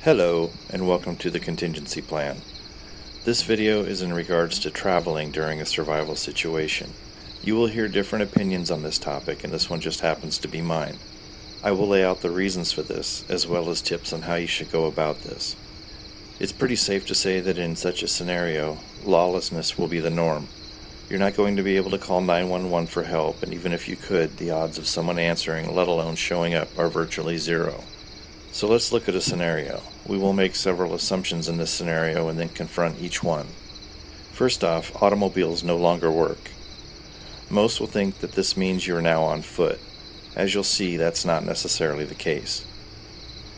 Hello, and welcome to the Contingency Plan. This video is in regards to traveling during a survival situation. You will hear different opinions on this topic, and this one just happens to be mine. I will lay out the reasons for this, as well as tips on how you should go about this. It's pretty safe to say that in such a scenario, lawlessness will be the norm. You're not going to be able to call 911 for help, and even if you could, the odds of someone answering, let alone showing up, are virtually zero. So let's look at a scenario. We will make several assumptions in this scenario and then confront each one. First off, automobiles no longer work. Most will think that this means you're now on foot. As you'll see, that's not necessarily the case.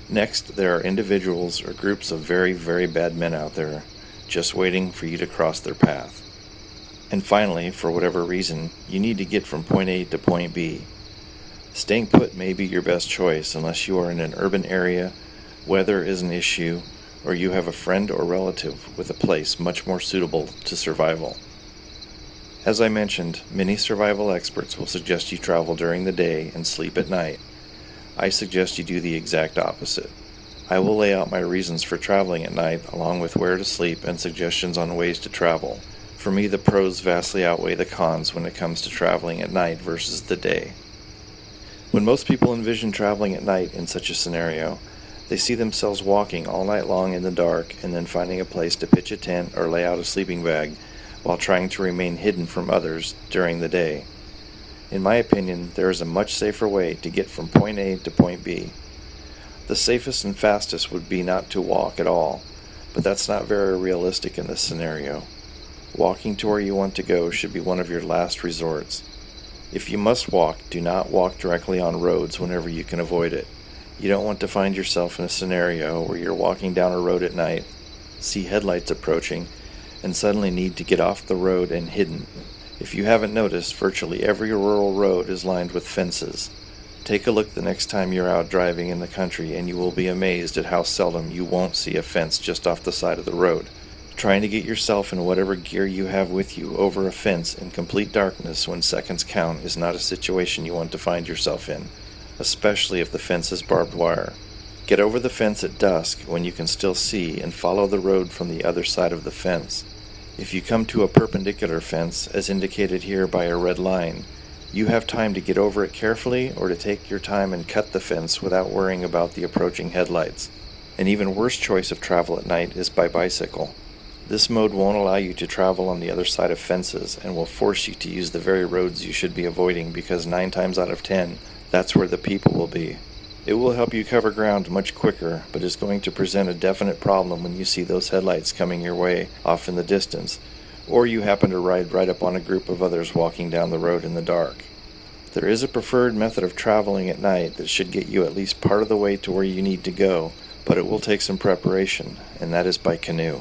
Next, there are individuals or groups of very, very bad men out there just waiting for you to cross their path. And finally, for whatever reason, you need to get from point A to point B. Staying put may be your best choice unless you are in an urban area, weather is an issue, or you have a friend or relative with a place much more suitable to survival. As I mentioned, many survival experts will suggest you travel during the day and sleep at night. I suggest you do the exact opposite. I will lay out my reasons for traveling at night along with where to sleep and suggestions on ways to travel. For me, the pros vastly outweigh the cons when it comes to traveling at night versus the day. When most people envision traveling at night in such a scenario, they see themselves walking all night long in the dark and then finding a place to pitch a tent or lay out a sleeping bag while trying to remain hidden from others during the day. In my opinion, there is a much safer way to get from point A to point B. The safest and fastest would be not to walk at all, but that's not very realistic in this scenario. Walking to where you want to go should be one of your last resorts. If you must walk, do not walk directly on roads whenever you can avoid it. You don't want to find yourself in a scenario where you're walking down a road at night, see headlights approaching, and suddenly need to get off the road and hidden. If you haven't noticed, virtually every rural road is lined with fences. Take a look the next time you're out driving in the country and you will be amazed at how seldom you won't see a fence just off the side of the road. Trying to get yourself and whatever gear you have with you over a fence in complete darkness when seconds count is not a situation you want to find yourself in, especially if the fence is barbed wire. Get over the fence at dusk when you can still see and follow the road from the other side of the fence. If you come to a perpendicular fence, as indicated here by a red line, you have time to get over it carefully or to take your time and cut the fence without worrying about the approaching headlights. An even worse choice of travel at night is by bicycle. This mode won't allow you to travel on the other side of fences and will force you to use the very roads you should be avoiding because 9 times out of 10, that's where the people will be. It will help you cover ground much quicker, but is going to present a definite problem when you see those headlights coming your way off in the distance, or you happen to ride right up on a group of others walking down the road in the dark. There is a preferred method of traveling at night that should get you at least part of the way to where you need to go, but it will take some preparation, and that is by canoe.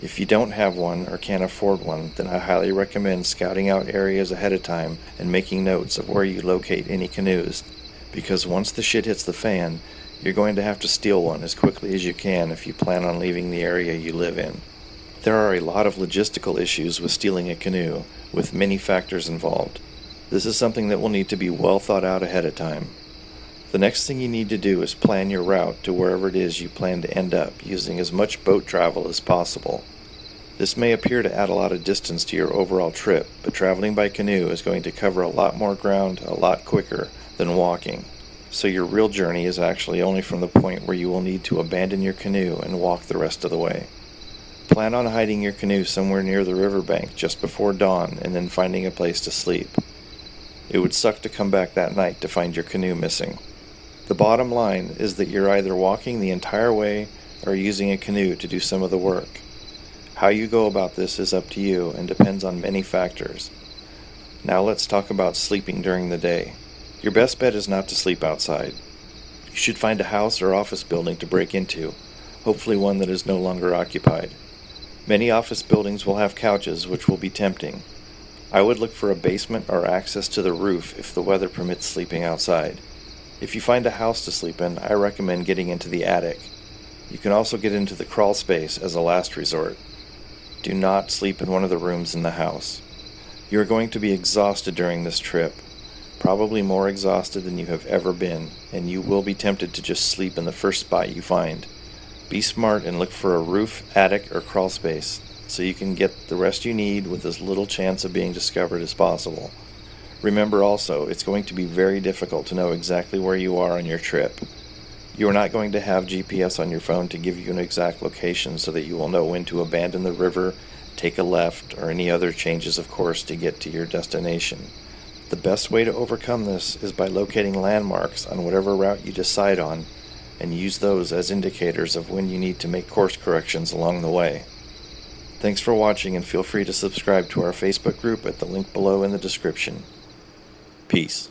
If you don't have one or can't afford one, then I highly recommend scouting out areas ahead of time and making notes of where you locate any canoes, because once the shit hits the fan, you're going to have to steal one as quickly as you can if you plan on leaving the area you live in. There are a lot of logistical issues with stealing a canoe, with many factors involved. This is something that will need to be well thought out ahead of time. The next thing you need to do is plan your route to wherever it is you plan to end up, using as much boat travel as possible. This may appear to add a lot of distance to your overall trip, but traveling by canoe is going to cover a lot more ground a lot quicker than walking. So your real journey is actually only from the point where you will need to abandon your canoe and walk the rest of the way. Plan on hiding your canoe somewhere near the riverbank just before dawn and then finding a place to sleep. It would suck to come back that night to find your canoe missing. The bottom line is that you're either walking the entire way or using a canoe to do some of the work. How you go about this is up to you and depends on many factors. Now let's talk about sleeping during the day. Your best bet is not to sleep outside. You should find a house or office building to break into, hopefully one that is no longer occupied. Many office buildings will have couches, which will be tempting. I would look for a basement or access to the roof if the weather permits sleeping outside. If you find a house to sleep in, I recommend getting into the attic. You can also get into the crawl space as a last resort. Do not sleep in one of the rooms in the house. You are going to be exhausted during this trip, probably more exhausted than you have ever been, and you will be tempted to just sleep in the first spot you find. Be smart and look for a roof, attic, or crawl space so you can get the rest you need with as little chance of being discovered as possible. Remember also, it's going to be very difficult to know exactly where you are on your trip. You are not going to have GPS on your phone to give you an exact location so that you will know when to abandon the river, take a left, or any other changes of course to get to your destination. The best way to overcome this is by locating landmarks on whatever route you decide on and use those as indicators of when you need to make course corrections along the way. Thanks for watching, and feel free to subscribe to our Facebook group at the link below in the description. Peace.